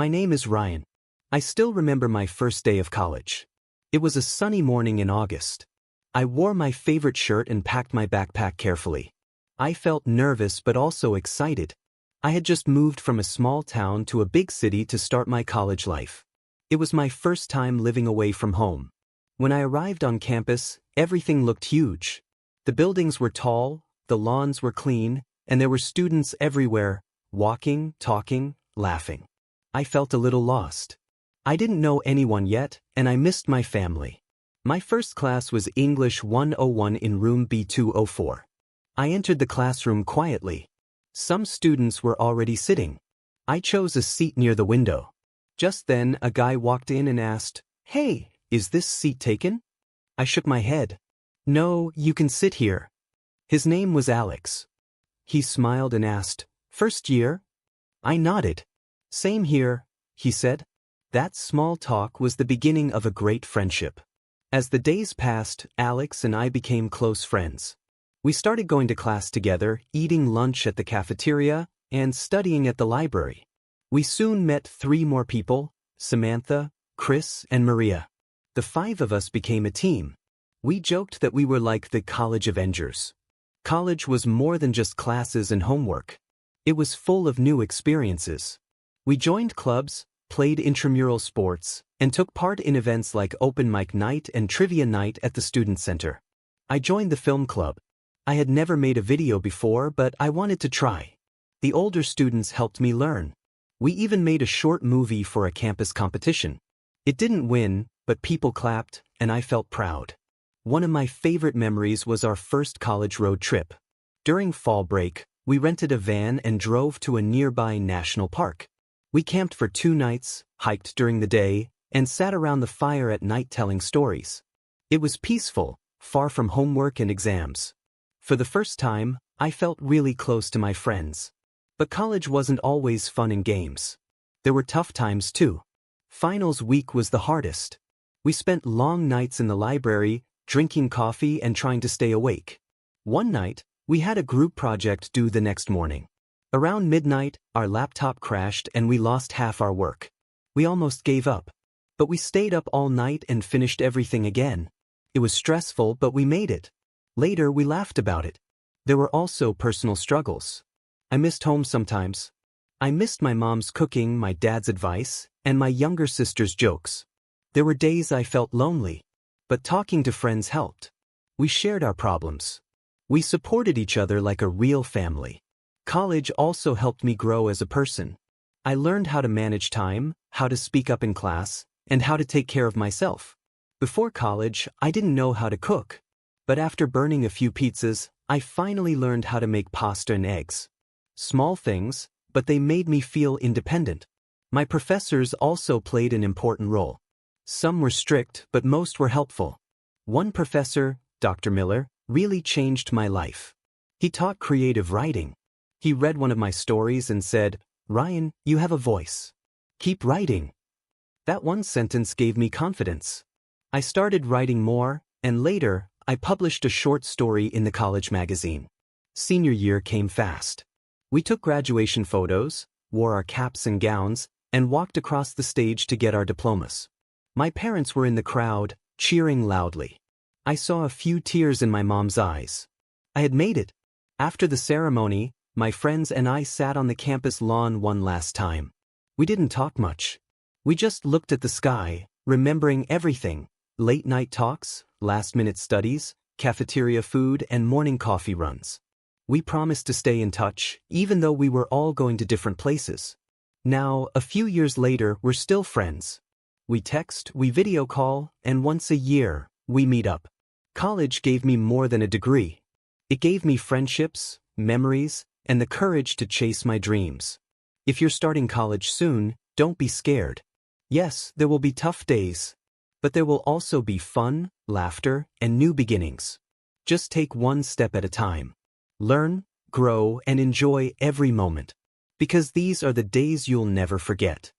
My name is Ryan. I still remember my first day of college. It was a sunny morning in August. I wore my favorite shirt and packed my backpack carefully. I felt nervous but also excited. I had just moved from a small town to a big city to start my college life. It was my first time living away from home. When I arrived on campus, everything looked huge. The buildings were tall, the lawns were clean, and there were students everywhere, walking, talking, laughing. I felt a little lost. I didn't know anyone yet, and I missed my family. My first class was English 101 in room B204. I entered the classroom quietly. Some students were already sitting. I chose a seat near the window. Just then, a guy walked in and asked, "Hey, is this seat taken?" I shook my head. "No, you can sit here." His name was Alex. He smiled and asked, "First year?" I nodded. "Same here," he said. That small talk was the beginning of a great friendship. As the days passed, Alex and I became close friends. We started going to class together, eating lunch at the cafeteria, and studying at the library. We soon met 3 more people: Samantha, Chris, and Maria. The 5 of us became a team. We joked that we were like the College Avengers. College was more than just classes and homework. It was full of new experiences. We joined clubs, played intramural sports, and took part in events like open mic night and trivia night at the student center. I joined the film club. I had never made a video before, but I wanted to try. The older students helped me learn. We even made a short movie for a campus competition. It didn't win, but people clapped, and I felt proud. One of my favorite memories was our first college road trip. During fall break, we rented a van and drove to a nearby national park. We camped for 2 nights, hiked during the day, and sat around the fire at night telling stories. It was peaceful, far from homework and exams. For the first time, I felt really close to my friends. But college wasn't always fun and games. There were tough times too. Finals week was the hardest. We spent long nights in the library, drinking coffee and trying to stay awake. One night, we had a group project due the next morning. Around midnight, our laptop crashed and we lost half our work. We almost gave up. But we stayed up all night and finished everything again. It was stressful, but we made it. Later, we laughed about it. There were also personal struggles. I missed home sometimes. I missed my mom's cooking, my dad's advice, and my younger sister's jokes. There were days I felt lonely. But talking to friends helped. We shared our problems. We supported each other like a real family. College also helped me grow as a person. I learned how to manage time, how to speak up in class, and how to take care of myself. Before college, I didn't know how to cook. But after burning a few pizzas, I finally learned how to make pasta and eggs. Small things, but they made me feel independent. My professors also played an important role. Some were strict, but most were helpful. One professor, Dr. Miller, really changed my life. He taught creative writing. He read one of my stories and said, "Ryan, you have a voice. Keep writing." That one sentence gave me confidence. I started writing more, and later, I published a short story in the college magazine. Senior year came fast. We took graduation photos, wore our caps and gowns, and walked across the stage to get our diplomas. My parents were in the crowd, cheering loudly. I saw a few tears in my mom's eyes. I had made it. After the ceremony, my friends and I sat on the campus lawn one last time. We didn't talk much. We just looked at the sky, remembering everything: late-night talks, last-minute studies, cafeteria food, and morning coffee runs. We promised to stay in touch, even though we were all going to different places. Now, a few years later, we're still friends. We text, we video call, and once a year, we meet up. College gave me more than a degree. It gave me friendships, memories, and the courage to chase my dreams. If you're starting college soon, don't be scared. Yes, there will be tough days, but there will also be fun, laughter, and new beginnings. Just take one step at a time. Learn, grow, and enjoy every moment. Because these are the days you'll never forget.